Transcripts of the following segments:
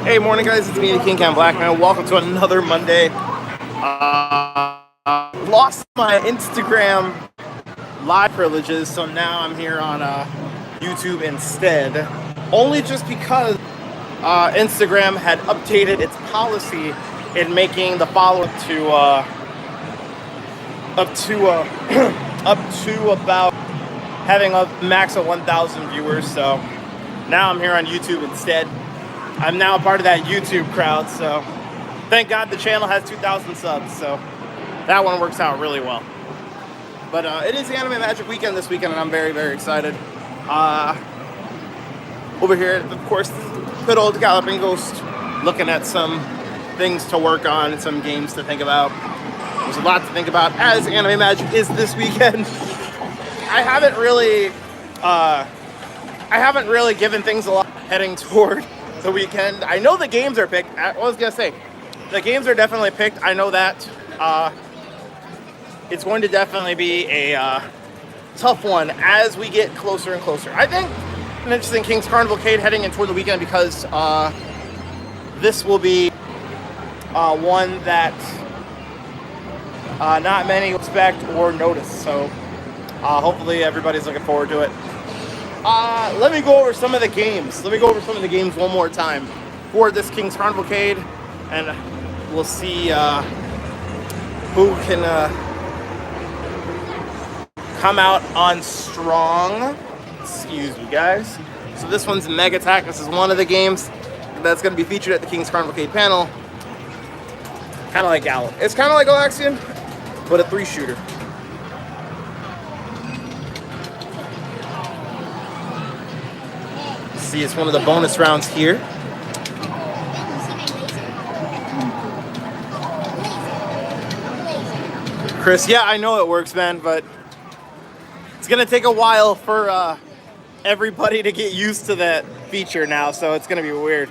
Hey, morning guys, it's me, TheKingCamBlackman. Welcome to another Monday. Lost my Instagram live privileges, so now I'm here on YouTube instead. Only just because Instagram had updated its policy in making the follow up to about having a max of 1,000 viewers. So now I'm here on YouTube instead. I'm now a part of that YouTube crowd, so thank God the channel has 2,000 subs, so that one works out really well. But it is the Anime Magic weekend this weekend, and I'm very, very excited. Over here, of course, good old Galloping Ghost, looking at some things to work on and some games to think about. There's a lot to think about as Anime Magic is this weekend. I haven't really given things a lot heading toward the weekend. I know the games are picked. I was gonna say, the games are definitely picked. I know that. It's going to definitely be a tough one as we get closer and closer. I think an interesting King's Carnival Arcade heading in toward the weekend because this will be one that not many expect or notice. So hopefully everybody's looking forward to it. Let me go over some of the games. One more time for this King's Carnival Arcade, and we'll see who can come out on strong. Excuse me, guys. So this one's Mega Attack. This is one of the games that's going to be featured at the King's Carnival Arcade panel. Kind of like Gallop. It's kind of like Alexian, but a 3-shooter. See, it's one of the bonus rounds here. Chris, yeah, I know it works, man, but it's gonna take a while for everybody to get used to that feature now, so it's gonna be weird.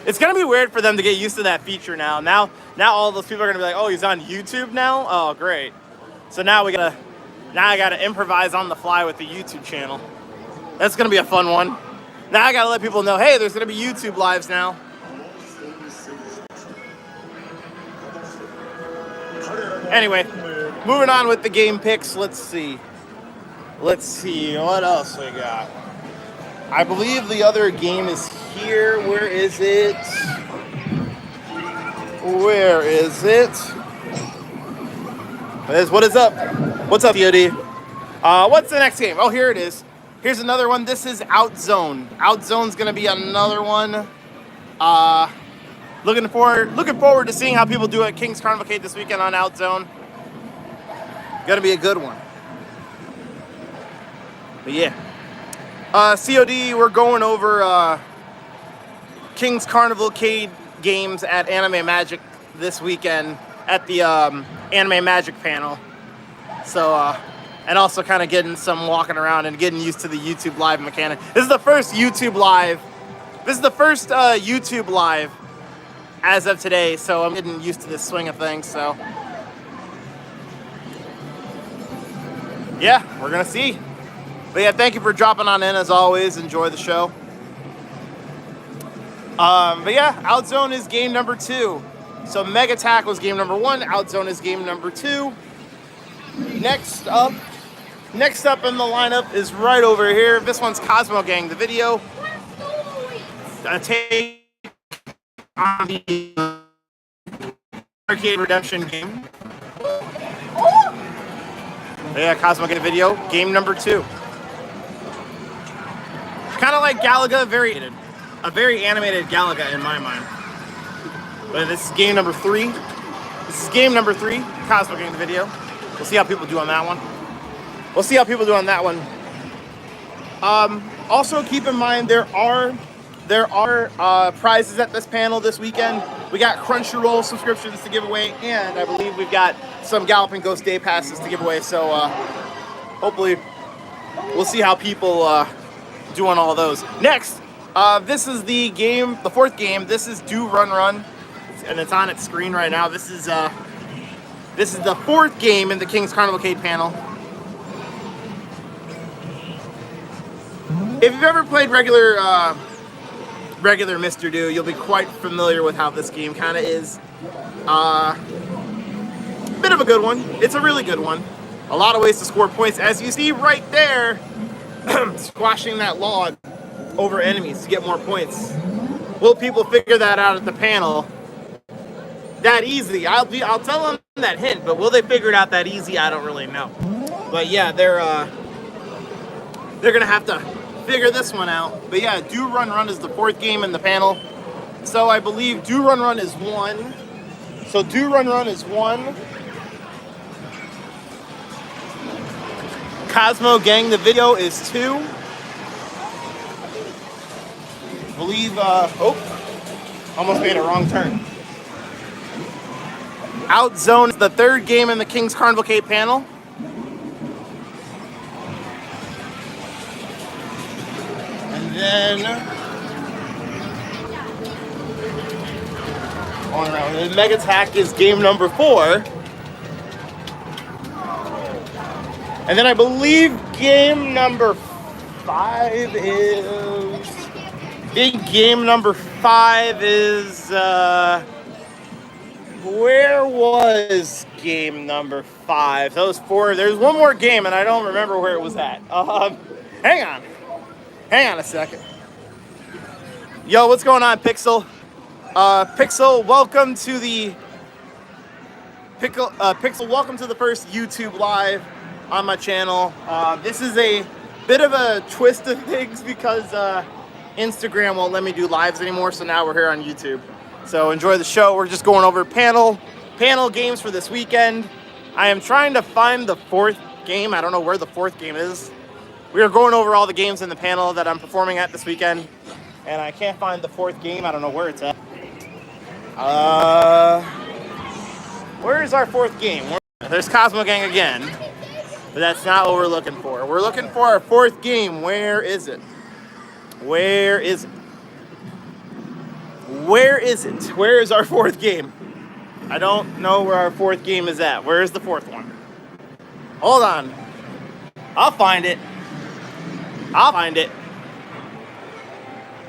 It's gonna be weird for them to get used to that feature now. Now all those people are gonna be like, oh, he's on YouTube now? Oh, great. So now I gotta improvise on the fly with the YouTube channel. That's gonna be a fun one. Now I gotta let people know, hey, there's gonna be YouTube lives now. Anyway, moving on with the game picks. Let's see what else we got. I believe the other game is here. Where is it? What is up? What's up, DOD? What's the next game? Oh, here it is. Here's another one. This is Outzone. Outzone's gonna be another one. Looking forward to seeing how people do at King's Carnival Arcade this weekend on Outzone. Gonna be a good one. But yeah. COD, we're going over King's Carnival Arcade games at Anime Magic this weekend at the Anime Magic panel. So and also kind of getting some walking around and getting used to the YouTube live mechanic. This is the first YouTube live. As of today, so I'm getting used to this swing of things. So yeah, we're gonna see. But yeah, thank you for dropping on in as always. Enjoy the show. But yeah, Outzone is game number 2. So Mega Attack was game number 1. Outzone is game number 2. Next up in the lineup is right over here. This one's Cosmo Gang, the video. Gonna take on the arcade redemption game. Yeah, Cosmo Gang video, game number 2. Kind of like Galaga, a very animated Galaga in my mind. But this is game number 3. Cosmo Gang the video. We'll see how people do on that one. Also, keep in mind there are prizes at this panel this weekend. We got Crunchyroll subscriptions to give away, and I believe we've got some Galloping Ghost Day passes to give away. So hopefully we'll see how people do on all those. Next, this is the 4th game. This is Do Run Run, and it's on its screen right now. This is the 4th game in the King's Carnival Arcade panel. If you've ever played regular regular Mr. Do, you'll be quite familiar with how this game kind of is. Bit of a good one. It's a really good one. A lot of ways to score points, as you see right there, squashing that log over enemies to get more points. Will people figure that out at the panel? That easy? I'll tell them that hint, but will they figure it out that easy? I don't really know. But yeah, they're gonna have to figure this one out. But yeah, Do Run Run is the 4th game in the panel. So I believe Do Run Run is 1. So Do Run Run is 1. Cosmo Gang the video is 2. I believe almost made a wrong turn. Outzone is the 3rd game in the King's Carnivalcade panel. And then going around, the Mega Attack is game number 4. And then I believe game number 5 is... I think game number 5 is... where was game number 5? Those 4... There's one more game, and I don't remember where it was at. Hang on. Hang on a second. Yo, what's going on, Pixel? Pixel, welcome to the... Pixel, welcome to the first YouTube Live on my channel. This is a bit of a twist of things because Instagram won't let me do lives anymore, so now we're here on YouTube. So enjoy the show. We're just going over panel games for this weekend. I am trying to find the 4th game. I don't know where the 4th game is. We are going over all the games in the panel that I'm performing at this weekend, and I can't find the 4th game. I don't know where it's at. Where is our 4th game? There's Cosmo Gang again. But that's not what we're looking for. We're looking for our 4th game. Where is it? Where is it? Where is it? Where is our 4th game? I don't know where our 4th game is at. Where is the 4th one? Hold on. I'll find it. I'll find it.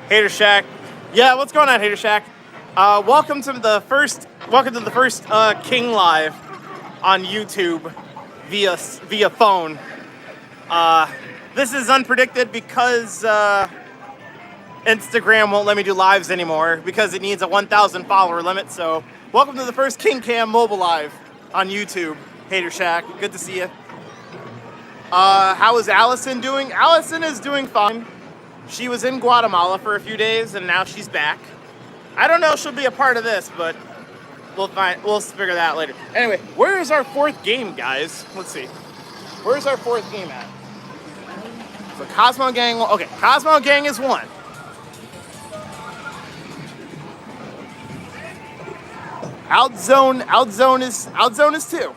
Hater Shack. Yeah, what's going on, Hater Shack? Welcome to the first King Live on YouTube. Via phone. This is unpredicted because Instagram won't let me do lives anymore because it needs a 1,000 follower limit. So welcome to the first King Cam mobile live on YouTube. Hater Shack, good to see you. How is Allison doing? Allison is doing fine. She was in Guatemala for a few days and now she's back. I don't know if she'll be a part of this, but we'll figure that out later. Anyway, where is our 4th game, guys? Let's see. Where's our 4th game at? So Cosmo Gang, okay, Cosmo Gang is 1. Outzone is 2.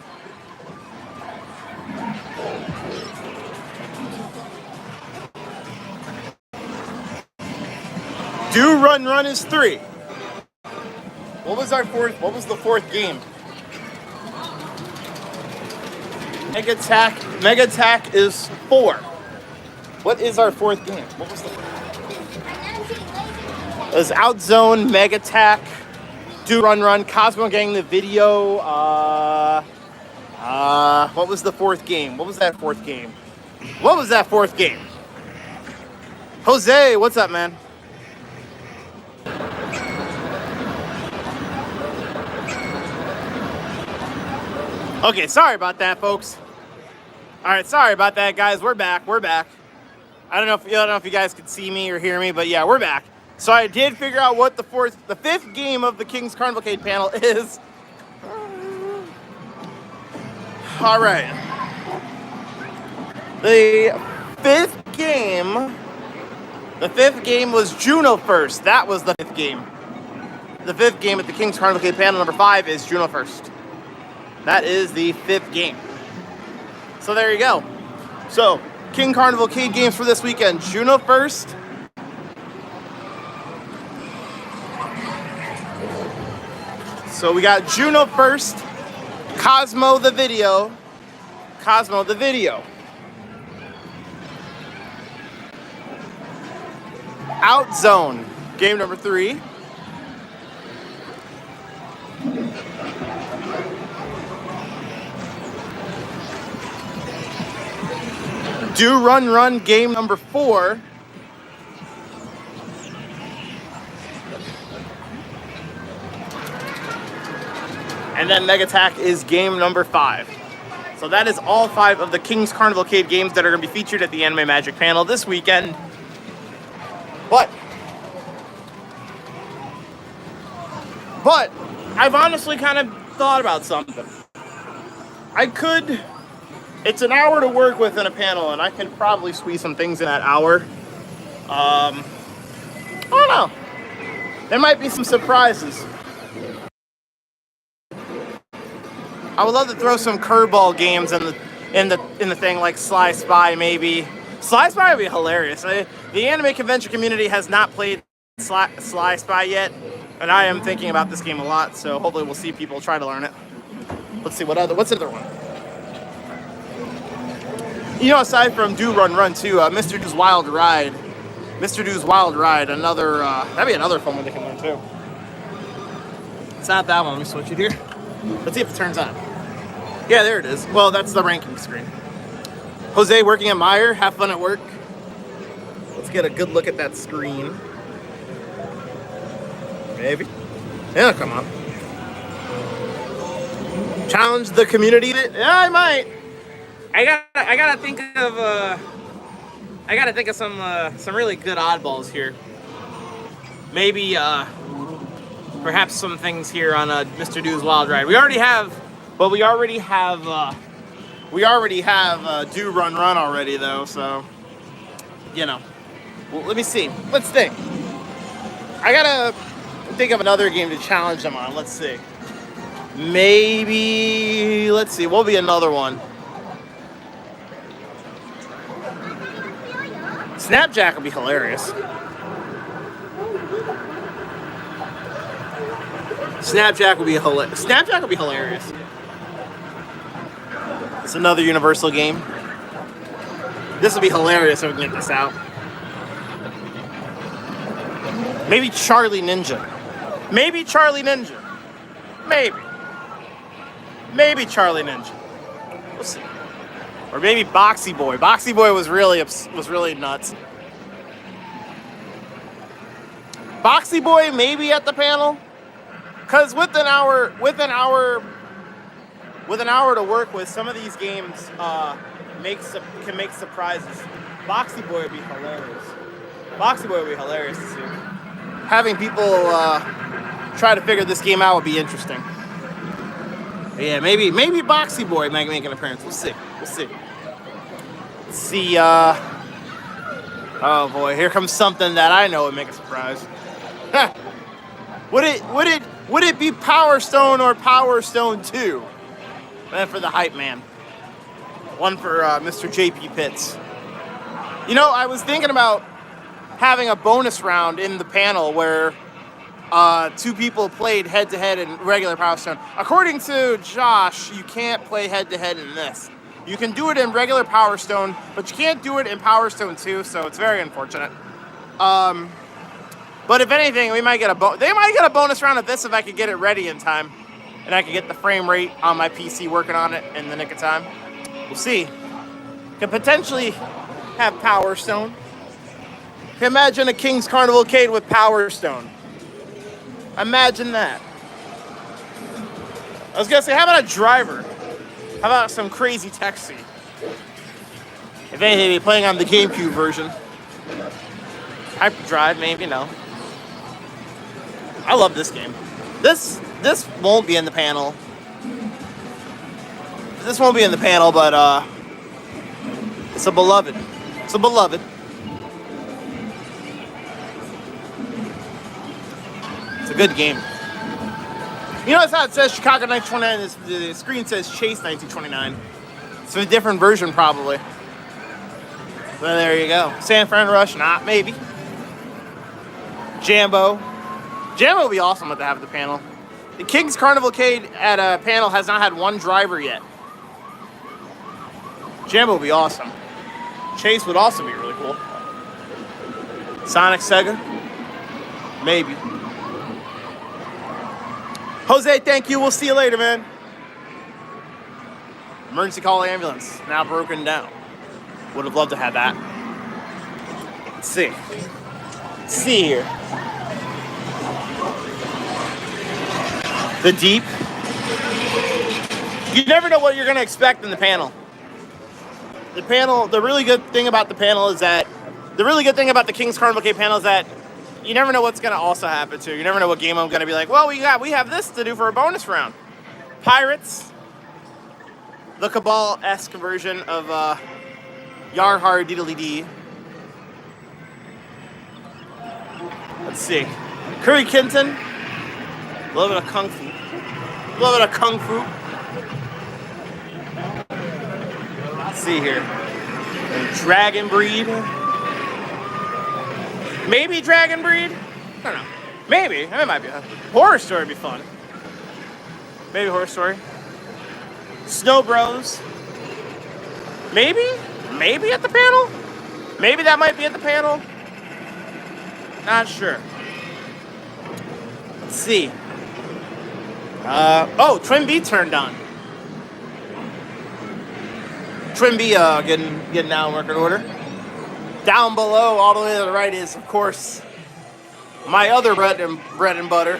Do Run Run is 3. What was our 4th? What was the 4th game? Mega Attack is 4. What is our 4th game? What was the? It was Outzone, Mega Attack, Do Run Run, Cosmo Gang the video. What was the 4th game? What was that 4th game? What was that 4th game? Jose, what's up, man? Okay, sorry about that, folks. All right, sorry about that, guys. We're back. We're back. I don't know if you guys could see me or hear me, but yeah, we're back. So I did figure out what the 5th game of the King's Carnivalcade panel is. All right. The 5th game was Juno 1st. That was the 5th game. The 5th game at the King's Carnivalcade panel number 5 is Juno 1st. That is the 5th game. So there you go. So, King Carnivalcade games for this weekend. Juno 1st. So we got Juno 1st. Cosmo the video. Cosmo the video. Outzone. Game number 3. Do Run Run, game number 4. And then Mega Attack is game number 5. So that is all 5 of the King's Carnivalcade games that are going to be featured at the Anime Magic panel this weekend. But I've honestly kind of thought about something. It's an hour to work with in a panel, and I can probably squeeze some things in that hour. I don't know. There might be some surprises. I would love to throw some curveball games in the thing, like Sly Spy maybe. Sly Spy would be hilarious. The anime convention community has not played Sly Spy yet, and I am thinking about this game a lot. So hopefully we'll see people try to learn it. Let's see what's the other one. You know, aside from Do Run Run too, Mr. Do's Wild Ride. Mr. Do's Wild Ride, another that'd be another fun one they can learn too. It's not that one. Let me switch it here. Let's see if it turns on. Yeah, there it is. Well, that's the ranking screen. Jose working at Meyer. Have fun at work. Let's get a good look at that screen. Maybe. Yeah, come on. Challenge the community. Yeah, I might. I gotta think of some really good oddballs here. Maybe perhaps some things here on Mr. Do's Wild Ride. We already have Do Run Run already though, so you know. Well, let me see. Let's think. I gotta think of another game to challenge them on. Let's see. Maybe what'll be another one? Snapjack would be hilarious. Snapjack would be hilarious. It's another Universal game. This would be hilarious if we can get this out. Maybe Charlie Ninja. Maybe Charlie Ninja. Maybe Charlie Ninja. We'll see. Or maybe Boxy Boy. Boxy Boy was really nuts. Boxy Boy maybe at the panel, because with an hour to work with, some of these games can make surprises. Boxy Boy would be hilarious. Boxy Boy would be hilarious to see. Having people try to figure this game out would be interesting. But yeah, maybe Boxy Boy might make an appearance. We'll see. Let's see. Oh boy, here comes something that I know would make a surprise. Would it be Power Stone or Power Stone 2? And for the hype man. One for Mr. JP Pitts. You know, I was thinking about having a bonus round in the panel where 2 people played head-to-head in regular Power Stone. According to Josh, you can't play head-to-head in this. You can do it in regular Power Stone, but you can't do it in Power Stone 2, so it's very unfortunate. But if anything, they might get a bonus round of this if I could get it ready in time, and I could get the frame rate on my PC working on it in the nick of time. We'll see. Could potentially have Power Stone. Imagine a King's Carnivalcade with Power Stone. Imagine that. I was gonna say, how about a driver? How about some crazy taxi? If anything, be playing on the GameCube version. Hyperdrive, maybe, no. I love this game. This won't be in the panel. This won't be in the panel, but it's a beloved. It's a beloved. It's a good game. You know, that's how it says Chicago 1929. The screen says Chase 1929. It's a different version, probably. Well, there you go. San Fran Rush, not maybe. Jambo. Jambo would be awesome to have at the panel. The King's Carnivalcade at a panel has not had one driver yet. Jambo would be awesome. Chase would also be really cool. Sonic Sega. Maybe. Jose, thank you. We'll see you later, man. Emergency call ambulance. Now broken down. Would have loved to have that. Let's see. Let's see here. The deep. You never know what you're going to expect in the panel. The really good thing about the panel is that, the really good thing about the King's Carnival Arcade panel is that you never know what's going to also happen too. You never know what game I'm going to be like, well, we have this to do for a bonus round. Pirates, the Cabal-esque version of Yarhar Diddly Dee. Let's see. Curry Kenton, a little bit of Kung Fu. A little bit of Kung Fu. Let's see here. Dragon Breed. Maybe Dragon Breed? I don't know. Maybe. It might be. Horror Story would be fun. Maybe Horror Story. Snow Bros. Maybe? Maybe at the panel? Maybe that might be at the panel? Not sure. Let's see. Oh, Twin B turned on. Twin B getting down working order. Down below, all the way to the right, is of course my other bread and butter.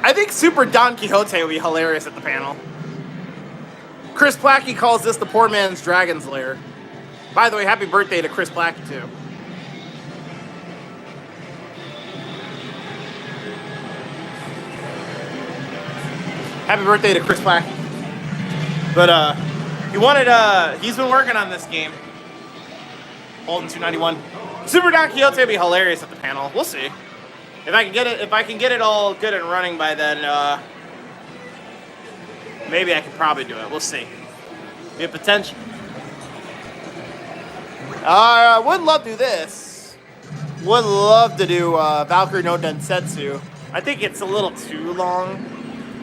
I think Super Don Quixote would be hilarious at the panel. Chris Plackey calls this the poor man's dragon's lair. By the way, happy birthday to Chris Plackey too. Happy birthday to Chris Plackey. But he's been working on this game. Holden 291. Super Don Quixote would be hilarious at the panel. We'll see. If I can get it all good and running by then, maybe I could probably do it. We'll see. Be a potential. Would love to do this. Would love to do Valkyrie no Densetsu. I think it's a little too long.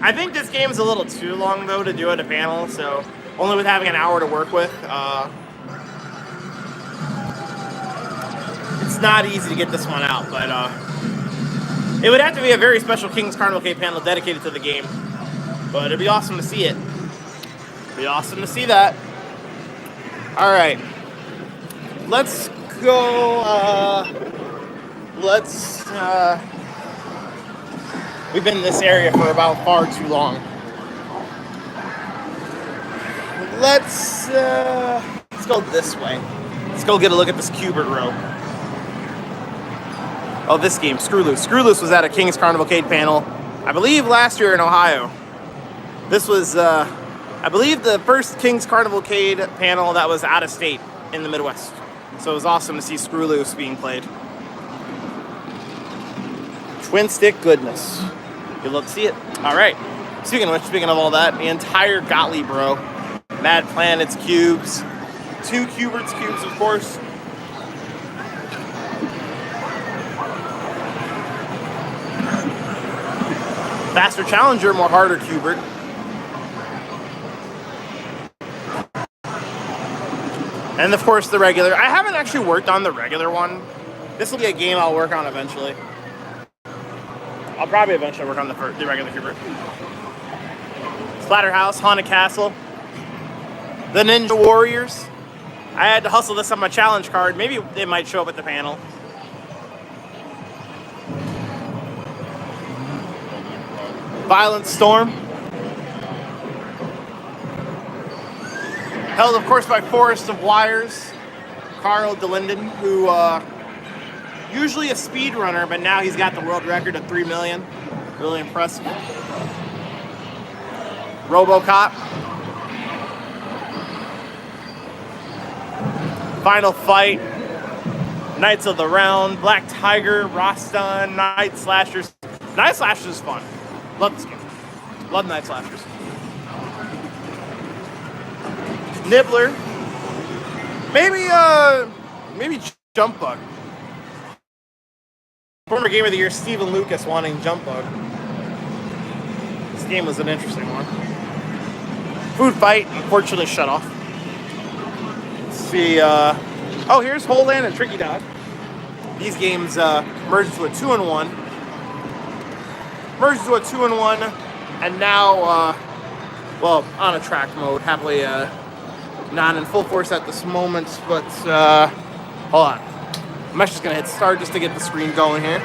I think this game's a little too long, though, to do at a panel, so only with having an hour to work with. It's not easy to get this one out, but it would have to be a very special King's Carnival Arcade panel dedicated to the game. But it'd be awesome to see it. It'd be awesome to see that. All right. Let's go, we've been in this area for about far too long. Let's go this way. Let's go get a look at this Cubert row. Oh, this game, Screw Loose. Screw Loose was at a King's Carnival Arcade panel, I believe last year in Ohio. This was, I believe, the first King's Carnival Arcade panel that was out of state in the Midwest. So it was awesome to see Screw Loose being played. Twin stick goodness. You'd love to see it. All right. Speaking of all that, the entire Gottlieb row. Mad Planets cubes. 2 Cubert's cubes, of course. Faster Challenger, more harder Cubert. And of course the regular. I haven't actually worked on the regular one. This will be a game I'll work on eventually. I'll probably eventually work on the regular Cubert. Splatterhouse, Haunted Castle. The Ninja Warriors. I had to hustle this on my challenge card. Maybe it might show up at the panel. Violent Storm. Held, of course, by Forest of Wires. Carl DeLinden, who usually a speedrunner, but now he's got the world record of 3 million. Really impressive. RoboCop. Final Fight. Knights of the Round. Black Tiger. Rostan. Night Slashers. Night Slashers is fun. Love this game. Love Night Slashers. Nibbler. Maybe Jump Bug. Former Game of the Year, Stephen Lucas wanting Jump Bug. This game was an interesting one. Food Fight, unfortunately shut off. Let's see, Oh, here's Whole Land and Tricky Dog. These games merge into a 2-in-1. Merged into a 2-in-1, and now, well, on a track mode. Happily not in full force at this moment, but hold on. I'm actually just gonna hit start just to get the screen going here.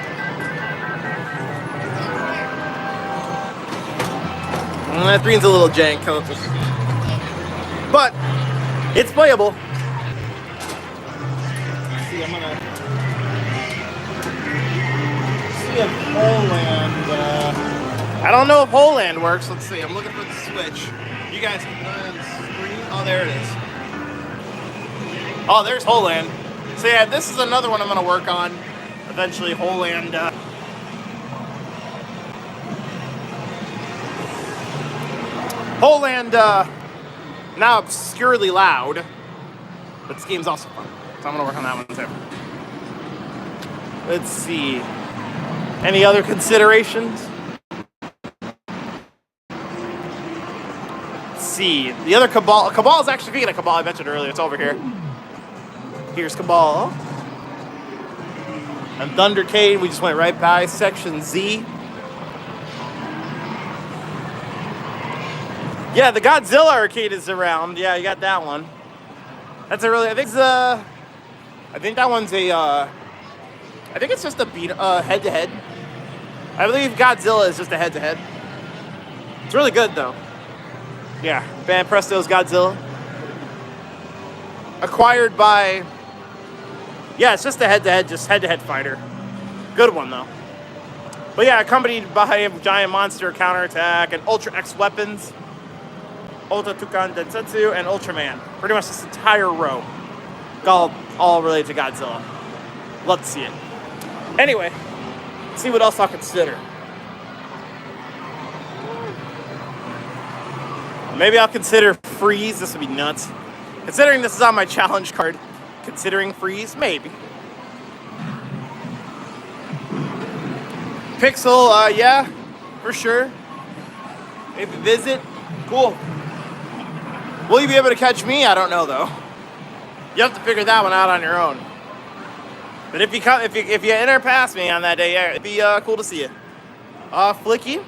That screen's a little jank, but it's playable. Let's see, I'm gonna see if Whole Land. I don't know if Whole Land works. Let's see. I'm looking for the switch. You guys can put it on the screen. Oh, there it is. Oh, there's Whole Land. So yeah, this is another one I'm gonna work on eventually. Whole Land. Whole Land, now obscurely loud, but this game's also fun, so I'm gonna work on that one too. Let's see. Any other considerations? Let's see. The other Cabal. Cabal is actually, speaking of Cabal, I mentioned earlier, it's over here. Here's Cabal. And Thundercade, we just went right by Section Z. Yeah, the Godzilla arcade is around. Yeah, you got that one. That's a really, I think that one's a, I think it's just a head-to-head. I believe Godzilla is just a head-to-head. It's really good, though. Yeah, Band Presto's Godzilla. Acquired by, yeah, it's just a head-to-head, just head-to-head fighter. Good one, though. But yeah, accompanied by Giant Monster Counterattack and Ultra X weapons. Ultra Tukan Densetsu, and Ultraman. Pretty much this entire row. All related to Godzilla. Love to see it. Anyway, let's see what else I'll consider. Maybe I'll consider Freeze. This would be nuts. Considering this is on my challenge card, considering Freeze, maybe. Pixel, yeah, for sure. Maybe Visit, cool. Will you be able to catch me? I don't know, though. You have to figure that one out on your own. But if you enter past me on that day, yeah, it'd be cool to see you. Flicky.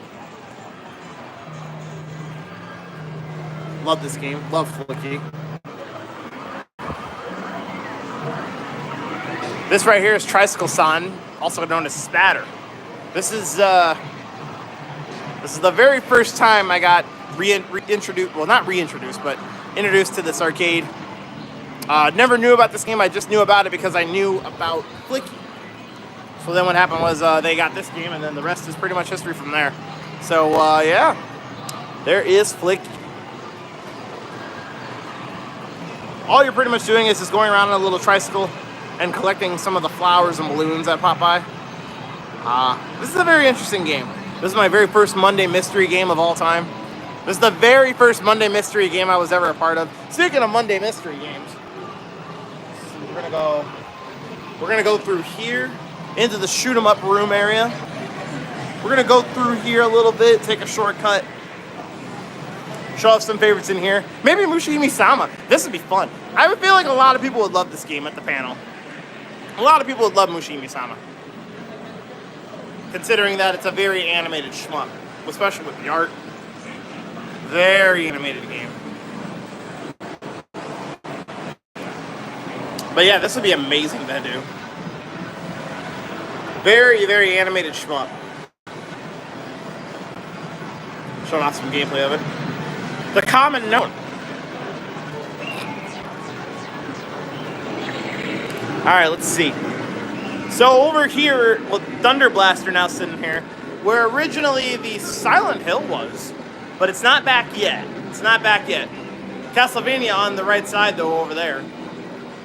Love this game. Love Flicky. This right here is Tricycle San, also known as Spatter. This is the very first time I got reintroduced, well, not reintroduced, but introduced to this arcade. Never knew about this game. I just knew about it because I knew about Flicky. So then what happened was they got this game, and then the rest is pretty much history from there. So yeah, there is Flicky. All you're pretty much doing is just going around on a little tricycle and collecting some of the flowers and balloons that pop by. This is a very interesting game. This is my very first Monday mystery game of all time. This is the very first Monday mystery game I was ever a part of. Speaking of Monday mystery games, we're gonna go through here into the shoot 'em up room area. We're gonna go through here a little bit, take a shortcut, show off some favorites in here. Maybe Mushihime-sama. This would be fun. I would feel like a lot of people would love this game at the panel. A lot of people would love Mushihime-sama, considering that it's a very animated shmup, especially with the art. Very animated game. But yeah, this would be amazing to do. Very, very animated shmup. Showing off some gameplay of it. The Common Known. Alright, let's see. So over here, well, Thunder Blaster now sitting here, where originally the Silent Hill was. But it's not back yet. It's not back yet. Castlevania on the right side, though, over there.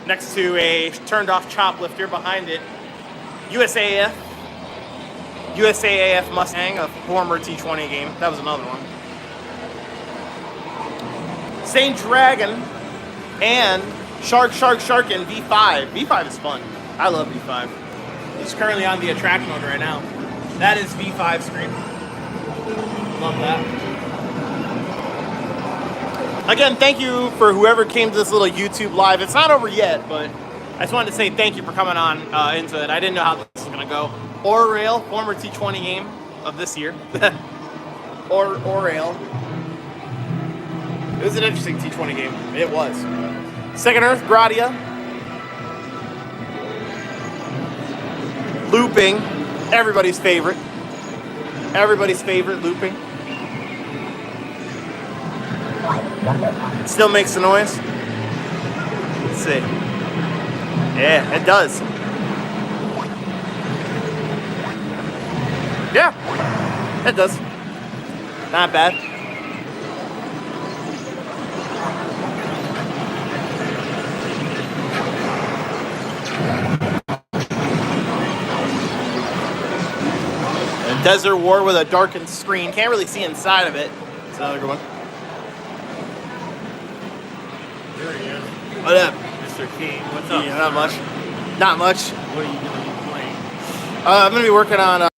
Next to a turned-off choplifter behind it. USAF Mustang, a former T20 game. That was another one. Saint Dragon and Shark and V5. V5 is fun. I love V5. It's currently on the attract mode right now. That is V5 screen. Love that. Again, thank you for whoever came to this little YouTube live. It's not over yet, but I just wanted to say thank you for coming on into it. I didn't know how this was going to go. Rail, former T20 game of this year. Rail. It was an interesting T20 game. It was. Second Earth, Gradia. Looping. Everybody's favorite. Everybody's favorite, looping. It still makes the noise. Let's see. Yeah, it does. Yeah, it does. Not bad. A Desert War with a darkened screen. Can't really see inside of it. It's another good one. There he is. What up? Mr. King, what's up? Yeah, not much. Not much. What are you going to be playing? I'm going to be working on...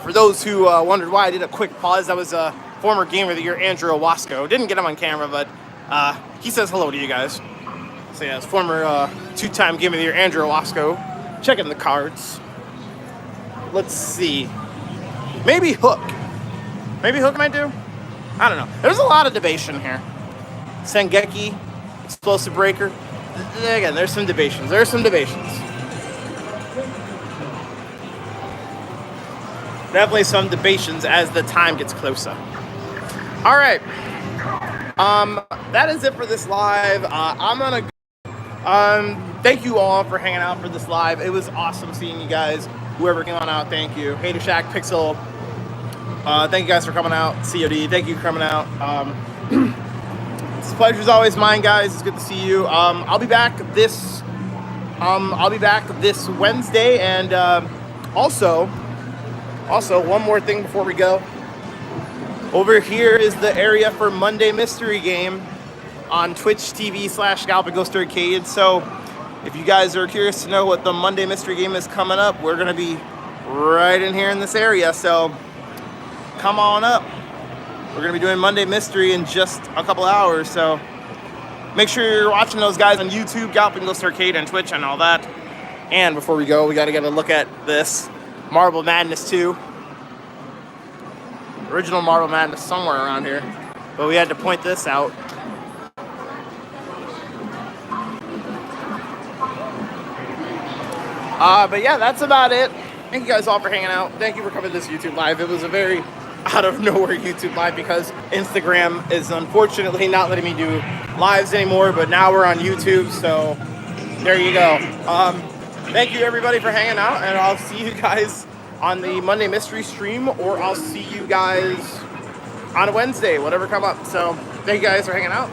for those who wondered why I did a quick pause, that was former Gamer of the Year Andrew Owasco. Didn't get him on camera, but he says hello to you guys. So yeah, it's former two-time Gamer of the Year Andrew Owasco. Checking the cards. Let's see. Maybe Hook. Maybe Hook might do? I don't know. There's a lot of debation here. Sengeki, Explosive Breaker. Again, there's some debations. There's some debations. Definitely some debations as the time gets closer. All right. That is it for this live. I'm gonna thank you all for hanging out for this live. It was awesome seeing you guys. Whoever came on out, thank you. Hater Shack, Pixel, thank you guys for coming out. COD, thank you for coming out. It's a pleasure as always mine, guys. It's good to see you. I'll be back this Wednesday, and also, one more thing before we go. Over here is the area for Monday Mystery Game on Twitch TV/Galloping Ghost Arcade. So if you guys are curious to know what the Monday Mystery Game is coming up, we're going to be right in here in this area. So come on up. We're going to be doing Monday Mystery in just a couple hours. So make sure you're watching those guys on YouTube, Galloping Ghost Arcade, and Twitch, and all that. And before we go, we got to get a look at this. Marble Madness 2. Original Marble Madness somewhere around here. But we had to point this out. But yeah, that's about it. Thank you guys all for hanging out. Thank you for coming to this YouTube Live. It was a very out of nowhere YouTube Live because Instagram is unfortunately not letting me do lives anymore. But now we're on YouTube, so there you go. Thank you everybody for hanging out, and I'll see you guys on the Monday Mystery stream, or I'll see you guys on a Wednesday, whatever come up. So thank you guys for hanging out,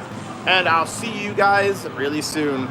and I'll see you guys really soon.